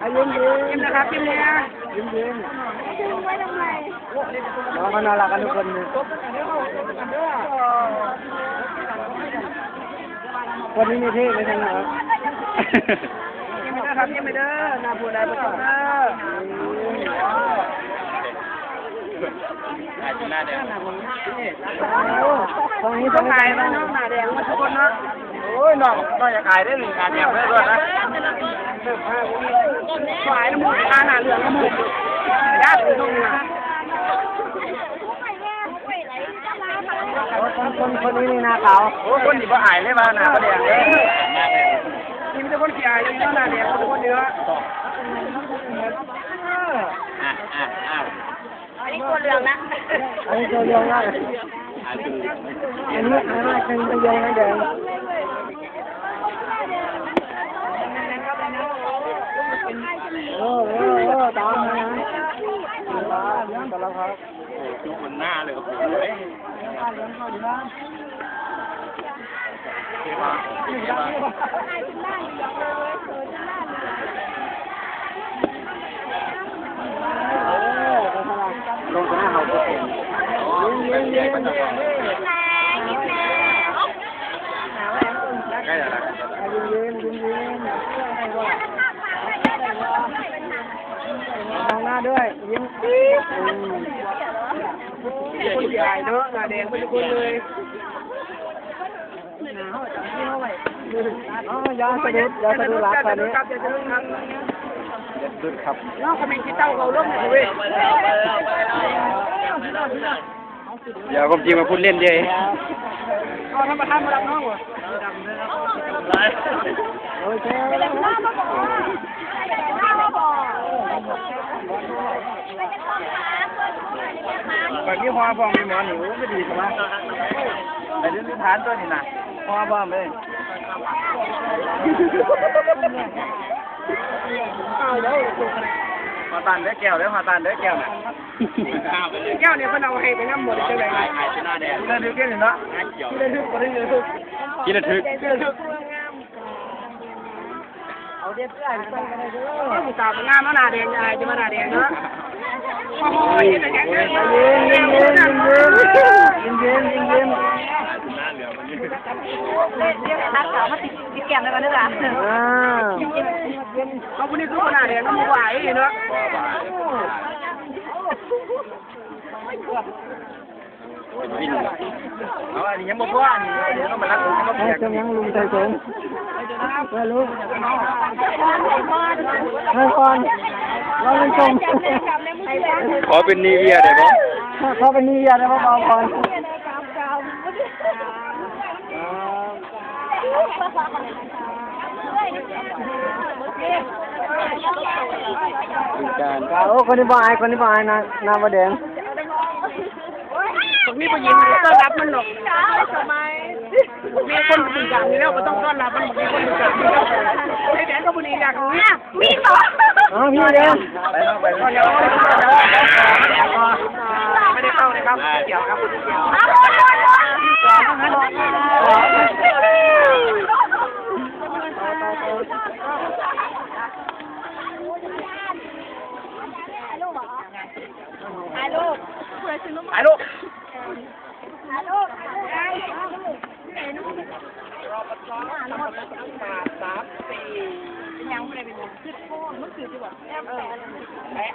ยิ้มนะครับยิ้มเลยนะยิ้มดึงไว้ทำไมน้องเขาน่ารักกันทุกคนเลยวันนี้มีเท่ไหมท่านครับยิ้มนะครับยิ้มไปเด้อหน้าผู้ใดประสบเด้อหน้าแดงตรงนี้ต้องขายนะน้องหน้าแดงมาทุกคนเนาะโอ้ยน้องอยากขายได้หนึ่งงานแดงได้ด้วยนะขายน้ำมูกหน้าเหลืองน้ำมูกญาติตรงนี้คนนี้นี่หน้าขาวโอ้คนนี้ก็อายเลยมาหน้าแดงเลยนี่มันจะคนขี้อายนี่หน้าแดงคนเนื้ออันนี้ตัวเหลืองนะอันนี้ตัวเดียวนะอันนี้เป็นตัวเดียวนะแดงโอ้ตามมานะตามครับดูบนหน้าเลยครับผมลงหน้าเขายิ้มใกล้แล้วนะมองหน้าด้วยยิ้มคนใหญ่เนาะหน้าแดงเป็นคนเลยยาสะดุดรักตอนนี้ดุดครับน้องเขาเป็นขี้เต้าเขาล้มเลยเว้ยเดี๋ยวผมจริงมาพูดเล่นเยอะเอาทำมาทำมาดับน้องวะโอเคแบบนี้พอพอมีหมอหนิวไม่ดีใช่ไหมแต่เรื่องฐานตัวนี้นะพอพอเลยมาตันได้แก้วแล้วมาตันได้แก้วน่ะแก้วเนี่ยเพิ่นเอาให้ไปน้ำหมดจังเลยหน้าแดงเลยทึกเนาะเลยทึกบ่ได้เลยทึกกินละทึกเอาเด็ดได้ไปกันเลยเด้อผู้สาวงามเนาะหน้าแดงอะไรจะมาหน้าแดงเนาะโอ้ยยิ้มยิ้มทักสาวมาติดแก้มได้กันด้วยล่ะเขาคนนี้คือหน้าแดงก็มือไหวเนาะเอาอันนี้ยังบอกว่าอันนี้ต้องมารักผมต้องเสียยังลุงใจสงไม่รู้ไม่ก่อนเราเป็นชมขอเป็นนีเวียได้ปะเขาเป็นนีเวียได้ปะเอาก่อนการโอ้คนนี้บ่ายนะน้ำมะแดงตรงนี้ไปยินต้อนรับมันหรอกมีคนสื่อสารนี่แล้วก็ต้องต้อนรับมันมีคนสื่อสารไอ้แดงก็บุรีอยากรู้มีเหรอมีเดียวไปไม่ได้เข้าเลยครับเกี่ยวครับถ่ายรูปยังไม่ได้เป็นยังคือโค้งมันคือที่ว่าแอมแปะ